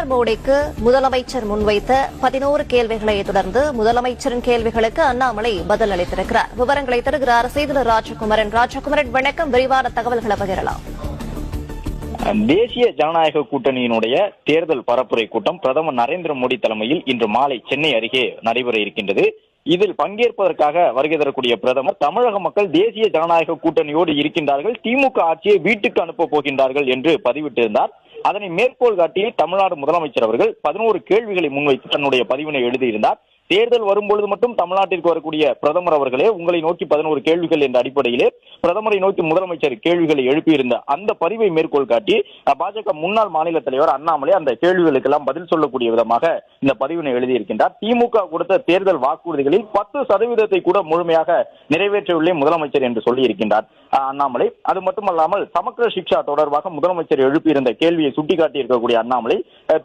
பிரதமர் மோடிக்கு முதலமைச்சர் முன்வைத்த 11 கேள்விகளை தொடர்ந்து முதலமைச்சரின் கேள்விகளுக்கு அண்ணாமலை பதில் அளித்திருக்கிறார். விவரங்களை தருகிறார் செய்தியாளர் ராஜகுமரன். வணக்கம். விரிவான தகவல்களை பகிரலாம். தேசிய ஜனநாயக கூட்டணியினுடைய தேர்தல் பரப்புரை கூட்டம் பிரதமர் நரேந்திர மோடி தலைமையில் இன்று மாலை சென்னை அருகே நடைபெற இருக்கின்றது. இதில் பங்கேற்பதற்காக வருகை தரக்கூடிய பிரதமர் தமிழக மக்கள் தேசிய ஜனநாயக கூட்டணியோடு இருக்கின்றார்கள், திமுக ஆட்சியை வீட்டுக்கு அனுப்ப போகின்றார்கள் என்று பதிவிட்டிருந்தார். அதனை மேற்கோள் காட்டி தமிழ்நாடு முதலமைச்சர் அவர்கள் 11 கேள்விகளை முன்வைத்து தன்னுடைய பதிவினை எழுதியிருந்தார். தேர்தல் வரும்பொழுது மட்டும் தமிழ்நாட்டிற்கு வரக்கூடிய பிரதமர் அவர்களே உங்களை நோக்கி 11 கேள்விகள் என்ற அடிப்படையிலே பிரதமரை நோக்கி முதலமைச்சர் கேள்விகளை எழுப்பியிருந்த அந்த பதிவை மேற்கோள் காட்டி பாஜக முன்னாள் மாநில தலைவர் அண்ணாமலை அந்த கேள்விகளுக்கெல்லாம் பதில் சொல்லக்கூடிய விதமாக இந்த பதிவினை எழுதியிருக்கின்றார். திமுக கொடுத்த தேர்தல் வாக்குறுதிகளில் 10% கூட முழுமையாக நிறைவேற்றவில்லை முதலமைச்சர் என்று சொல்லி இருக்கின்றார் அண்ணாமலை. அது மட்டுமல்லாமல் சமக்கிர சிக்ஷா தொடர்பாக முதலமைச்சர் எழுப்பியிருந்த கேள்வியை சுட்டிக்காட்டி இருக்கக்கூடிய அண்ணாமலை,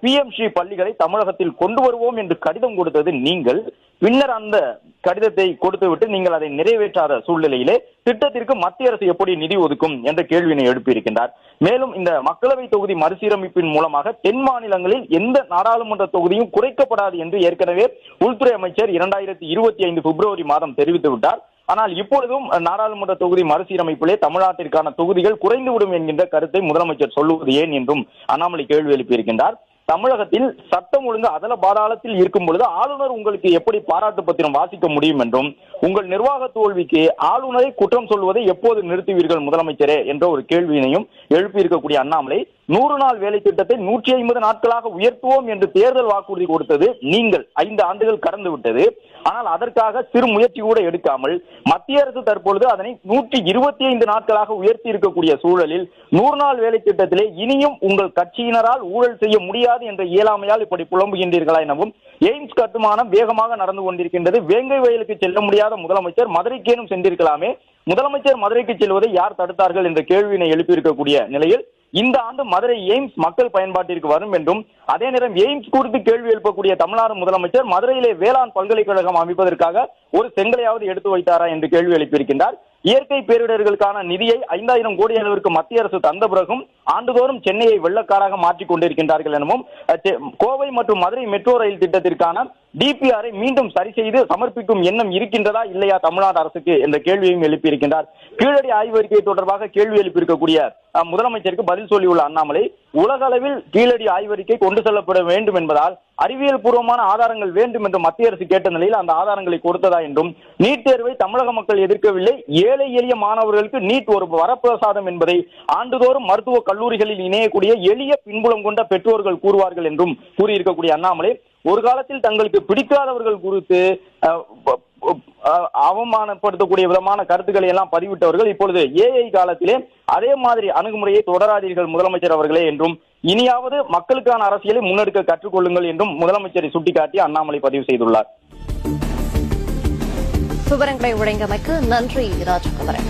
PM ஸ்ரீ பள்ளிகளை தமிழகத்தில் கொண்டு வருவோம் என்று கடிதம் கொடுத்தது நீங்கள், பின்னர் அந்த கடிதத்தை கொடுத்துவிட்டு நீங்கள் அதை நிறைவேற்றாத சூழ்நிலையிலே திட்டத்திற்கு மத்திய அரசு எப்படி நிதி ஒதுக்கும் என்ற கேள்வியினை எழுப்பியிருக்கின்றார். மேலும் இந்த மக்களவை தொகுதி மறுசீரமைப்பின் மூலமாக தென் மாநிலங்களில் எந்த நாடாளுமன்ற தொகுதியும் குறைக்கப்படாது என்று ஏற்கனவே உள்துறை அமைச்சர் 2025 பிப்ரவரி மாதம் தெரிவித்துவிட்டார். ஆனால் இப்பொழுதும் நாடாளுமன்ற தொகுதி மறுசீரமைப்பிலே தமிழ்நாட்டிற்கான தொகுதிகள் குறைந்துவிடும் என்கின்ற கருத்தை முதலமைச்சர் சொல்லுவது ஏன் என்றும் அண்ணாமலை கேள்வி எழுப்பியிருக்கின்றார். தமிழகத்தில் சட்டம் ஒழுங்கு அதல பாதாளத்தில் இருக்கும் பொழுது ஆளுநர் உங்களுக்கு எப்படி பாராட்டு பத்திரம் வாசிக்க முடியும் என்றும், உங்கள் நிர்வாக தோல்விக்கு ஆளுநரை குற்றம் சொல்வதை எப்போது நிறுத்துவீர்கள் முதலமைச்சரே என்ற ஒரு கேள்வியினையும் எழுப்பி இருக்கக்கூடிய அண்ணாமலை, 100 நாள் வேலை திட்டத்தை 150 நாட்களாக உயர்த்துவோம் என்று தேர்தல் வாக்குறுதி கொடுத்தது நீங்கள், 5 ஆண்டுகள் கடந்து விட்டது. ஆனால் அதற்காக சிறு முயற்சி கூட எடுக்காமல் மத்திய அரசு தற்பொழுது அதனை 125 நாட்களாக உயர்த்தி இருக்கக்கூடிய சூழலில் 100 நாள் வேலை திட்டத்திலே இனியும் உங்கள் கட்சியினரால் ஊழல் செய்ய முடியாது என்ற இயலாமையால் இப்படி புலம்புகின்றீர்களா எனவும், எய்ம்ஸ் கட்டுமானம் வேகமாக நடந்து கொண்டிருக்கின்றது, வேங்கை வயலுக்கு செல்ல முடியாத முதலமைச்சர் மதுரைக்கேனும் சென்றிருக்கலாமே, முதலமைச்சர் மதுரைக்கு செல்வதை யார் தடுத்தார்கள் என்ற கேள்வியினை எழுப்பியிருக்கக்கூடிய நிலையில் இந்த ஆண்டு மதுரை எய்ம்ஸ் மக்கள் பயன்பாட்டிற்கு வரும் என்றும், அதே நேரம் எய்ம்ஸ் குறித்து கேள்வி எழுப்பக்கூடிய தமிழ்நாடு முதலமைச்சர் மதுரையிலே வேளாண் பல்கலைக்கழகம் அமைப்பதற்காக ஒரு செங்கலையாவது எடுத்து வைத்தாரா என்று கேள்வி எழுப்பியிருக்கின்றார். இயற்கை பேரிடர்களுக்கான நிதியை 5000 கோடி அளவிற்கு மத்திய அரசு தந்த பிறகும் ஆண்டுதோறும் சென்னையை வெள்ளக்காடாக மாற்றிக் கொண்டிருக்கின்றார்கள் எனவும், கோவை மற்றும் மதுரை மெட்ரோ ரயில் திட்டத்திற்கான DPRஐ மீண்டும் சரி செய்து சமர்ப்பிக்கும் எண்ணம் இருக்கின்றதா இல்லையா தமிழ்நாடு அரசுக்கு என்ற கேள்வியையும் எழுப்பியிருக்கின்றார். கீழடி ஆய்வறிக்கை தொடர்பாக கேள்வி எழுப்பியிருக்கக்கூடிய முதலமைச்சருக்கு பதில் சொல்லியுள்ள அண்ணாமலை, உலக அளவில் கீழடி ஆய்வறிக்கை கொண்டு செல்லப்பட வேண்டும் என்பதால் அறிவியல் பூர்வமான ஆதாரங்கள் வேண்டும் என்று மத்திய அரசு கேட்ட நிலையில் அந்த ஆதாரங்களை கொடுத்ததா என்றும், நீட் தேர்வை தமிழக மக்கள் எதிர்க்கவில்லை, ஏழை எளிய மாணவர்களுக்கு நீட் ஒரு வரப்பிரசாதம் என்பதை ஆண்டுதோறும் மருத்துவ கல்லூரிகளில் இணையக்கூடிய எளிய பின்புலம் கொண்ட பெற்றோர்கள் கூறுவார்கள் என்றும் கூறியிருக்கக்கூடிய அண்ணாமலை, ஒரு காலத்தில் தங்களுக்கு பிடிக்காதவர்கள் குறித்து அவமானப்படுத்தக்கூடிய விதமான கருத்துக்களை எல்லாம் பதிவிட்டவர்கள் இப்பொழுது AI காலத்திலே அதே மாதிரி அணுகுமுறையை தொடராதீர்கள் முதலமைச்சர் அவர்களே என்றும், இனியாவது மக்களுக்கான அரசியலை முன்னெடுக்க கற்றுக்கொள்ளுங்கள் என்றும் முதலமைச்சரை சுட்டிக்காட்டி அண்ணாமலை பதிவு செய்துள்ளார். விவரங்களை வழங்கியமைக்கு நன்றி ராஜகுமரன்.